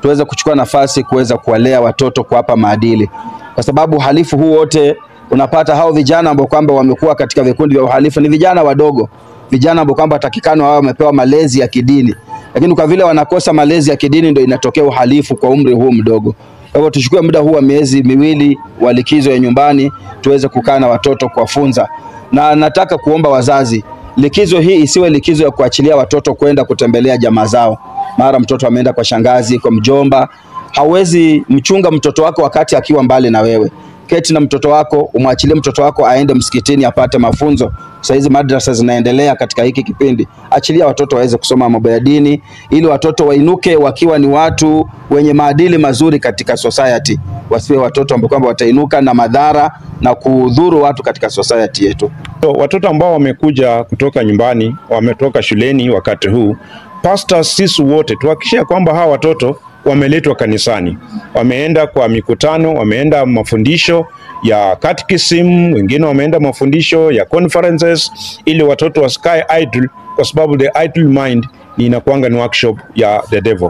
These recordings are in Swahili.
tuweze kuchukua nafasi kuweza kuwalea watoto, kuwapa maadili, kwa sababu uhalifu huu wote unapata hao vijana ambao kwamba wamekuwa katika vikundi vya uhalifu ni vijana wadogo, vijana ambao kwamba takikana wao wamepewa malezi ya kidini, lakini kwa vile wanakosa malezi ya kidini ndio inatokea uhalifu kwa umri huu mdogo. Kwa hivyo tuchukue muda huu wa miezi miwili wa likizo ya nyumbani tuweze kukaa na watoto kuwafunza, na nataka kuomba wazazi, likizo hii isiwe likizo ya kuachilia watoto kwenda kutembelea jamaa zao. Mara mtoto ameenda kwa shangazi, kwa mjomba. Hauwezi mchunga mtoto wako wakati akiwa mbali na wewe. Keti na mtoto wako, umwachilie mtoto wako aende msikitini apate mafunzo. Sasa hizi madrasa zinaendelea katika hiki kipindi. Achilia watoto waweze kusoma mambo ya dini ili watoto wainuke wakiwa ni watu wenye maadili mazuri katika society. Wasiwe watoto ambao kwamba watainuka na madhara na kudhuru watu katika society yetu. Watoto ambao wamekuja kutoka nyumbani, wametoka shuleni wakati huu, pastors sisi wote tuhakikishe kwamba hawa watoto wameletwa kanisani, wameenda kwa mikutano, wameenda mafundisho ya catechism, wengine wameenda mafundisho ya conferences, ili watoto wasikae idle, kwa sababu the idle mind inakuanga ni workshop ya the devil.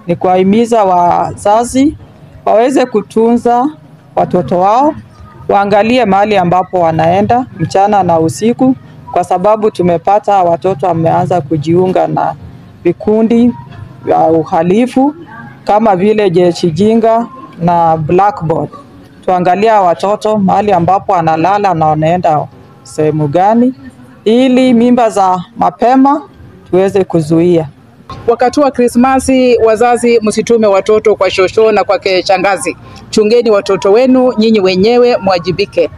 Ni kuwahimiza wazazi waweze kutunza watoto wao, waangalie mahali ambapo wanaenda mchana na usiku, kwa sababu tumepata watoto wameanza kujiunga na vikundi vya uhalifu kama vile Jeshi Jinga na Blackboard. Tuangalia watoto mahali ambapo analala na wanaenda sehemu gani, ili mimba za mapema tuweze kuzuia. Wakati wa Krismasi, wazazi msitume watoto kwa shosho na kwa shangazi. Chungeni watoto wenu, nyinyi wenyewe mwajibike.